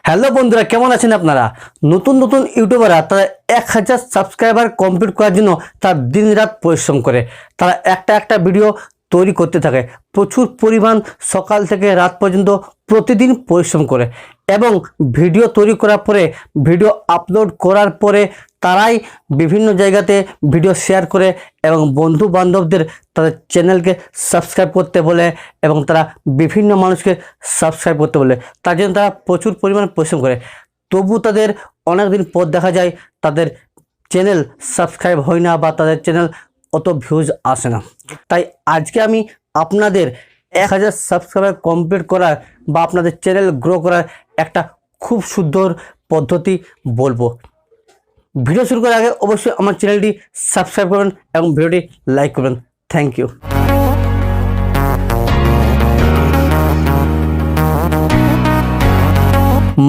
Hello বন্ধুরা, কেমন আছেন আপনারা? নতুন নতুন ইউটিউবাররা তারা 1000 সাবস্ক্রাইবার কমপ্লিট করার জন্য তার দিন রাত পরিশ্রম করে। তারা একটা ভিডিও তৈরি করতে থাকে, প্রচুর পরিমাণ সকাল থেকে রাত পর্যন্ত প্রতিদিন পরিশ্রম করে এবং ভিডিও তৈরি করার পরে, ভিডিও আপলোড করার পরে তারাই বিভিন্ন জায়গাতে ভিডিও শেয়ার করে এবং বন্ধু বান্ধবদের তাদের চ্যানেলকে সাবস্ক্রাইব করতে বলে এবং তারা বিভিন্ন মানুষকে সাবস্ক্রাইব করতে বলে। তার জন্য তারা প্রচুর পরিমাণে পরিশ্রম করে, তবু তাদের অনেক দিন পর দেখা যায় তাদের চ্যানেল সাবস্ক্রাইব হয় না বা তাদের চ্যানেল অত ভিউজ আসে না। তাই আজকে আমি আপনাদের 1000 সাবস্ক্রাইবার কমপ্লিট করার বা আপনাদের চ্যানেল গ্রো করার একটা খুব সুন্দর পদ্ধতি বলবো। ভিডিও শুরু করার আগে অবশ্যই আমার চ্যানেলটি সাবস্ক্রাইব করবেন এবং ভিডিওটি লাইক করবেন। Thank you.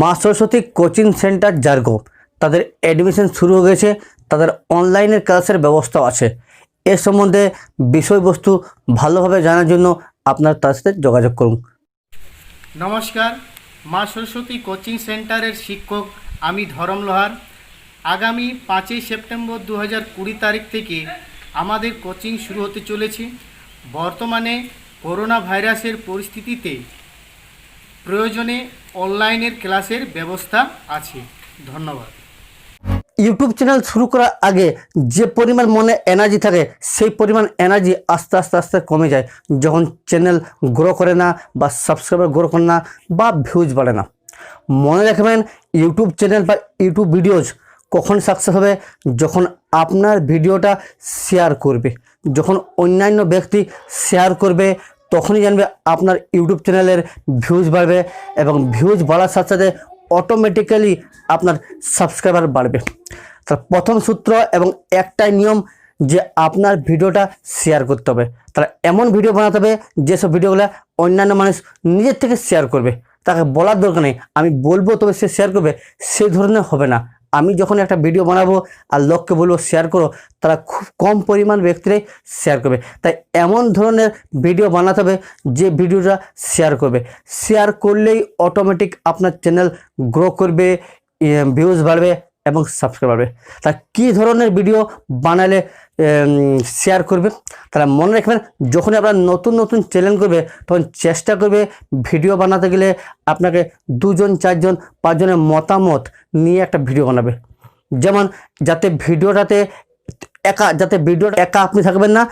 মা সরস্বতী কোচিং সেন্টার জার্গো, তাদের অ্যাডমিশন শুরু হয়ে গেছে, তাদের অনলাইনের ক্লাসের ব্যবস্থাও আছে। এর সম্বন্ধে বিষয়বস্তু ভালোভাবে জানার জন্য আপনার তার সাথে যোগাযোগ করুন। নমস্কার, মা সরস্বতী কোচিং সেন্টারের শিক্ষক আমি ধরম লোহার। আগামী 5ই সেপ্টেম্বর 2020 তারিখ থেকে আমাদের কোচিং শুরু হতে চলেছে। বর্তমানে করোনা ভাইরাসের পরিস্থিতিতে প্রয়োজনে অনলাইনের ক্লাসের ব্যবস্থা আছে। ধন্যবাদ। ইউটিউব চ্যানেল শুরু করার আগে যে পরিমাণ মনে এনার্জি থাকে, সেই পরিমাণ এনার্জি আস্তে আস্তে কমে যায় যখন চ্যানেল গ্রো করে না বা সাবস্ক্রাইবার গ্রো করে না বা ভিউজ বাড়ে না। মনে রাখবেন, ইউটিউব চ্যানেল বা ইউটিউব ভিডিওজ কখন সাকসেস হবে? যখন আপনার ভিডিওটা শেয়ার করবে, যখন অন্যান্য ব্যক্তি শেয়ার করবে, তখনই জানবে আপনার ইউটিউব চ্যানেলের ভিউজ বাড়বে এবং ভিউজ বাড়ার সাথে সাথে অটোমেটিক্যালি আপনার সাবস্ক্রাইবার বাড়বে। তার প্রথম সূত্র এবং একটাই নিয়ম যে আপনার ভিডিওটা শেয়ার করতে হবে। তারা এমন ভিডিও বানাতে হবে যেসব ভিডিওগুলো অন্যান্য মানুষ নিজের থেকে শেয়ার করবে, তাকে বলার দরকার নেই আমি বলবো তবে সে শেয়ার করবে, সেই ধরনের হবে না। আমি যখন একটা ভিডিও বানাবো আর লোককে বলবো শেয়ার করো, তারা খুব কম পরিমাণ ব্যক্তিরাই শেয়ার করবে। তাই এমন ধরনের ভিডিও বানাতে হবে যে ভিডিওটা শেয়ার করবে। শেয়ার করলেই অটোমেটিক আপনার চ্যানেল গ্রো করবে, ভিউজ বাড়বে এবং সাবস্ক্রাইব বাড়বে। তা কী ধরনের ভিডিও বানালে শেয়ার করবে? তারা মনে রাখবেন, যখন আপনারা নতুন নতুন চ্যানেল করবে তখন চেষ্টা করবে ভিডিও বানাতে গেলে আপনাকে 2 জন 4 জন 5 জনের মতামত নিয়ে একটা ভিডিও বানাবে। যেমন যাতে ভিডিওটা একা আপনি থাকবেন না,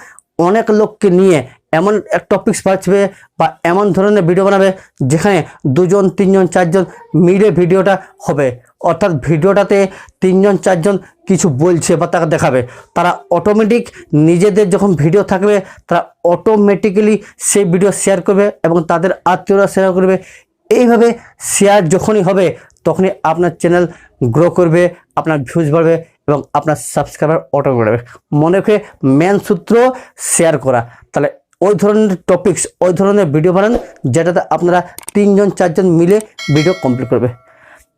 অনেক লোককে নিয়ে এমন এক টপিকস বাছবে বা এমন ধরনের ভিডিও বানাবে যেখানে 2 জন 3 জন 4 জন মিলে ভিডিওটা হবে। অর্থাৎ ভিডিওটাতে 3 জন 4 জন কিছু বলছে বা তাকে দেখাবে, তারা অটোমেটিক নিজেদের যখন ভিডিও থাকবে তারা অটোমেটিক্যালি সেই ভিডিও শেয়ার করবে এবং তাদের আত্মীয়রা শেয়ার করবে। এইভাবে শেয়ার যখনই হবে তখনই আপনার চ্যানেল গ্রো করবে, আপনার ভিউজ বাড়বে এবং আপনার সাবস্ক্রাইবার অটো বাড়বে। মনে রেখে মেন সূত্র শেয়ার করা। তাহলে ওই ধরনের টপিকস, ওই ধরনের ভিডিও বানান যেটাতে আপনারা 3 জন 4 জন মিলে ভিডিও কমপ্লিট করবে।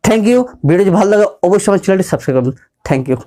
Thank you. ভিডিও যদি ভালো লাগে অবশ্যই আমার চ্যানেলটি সাবস্ক্রাইব করবেন। Thank you.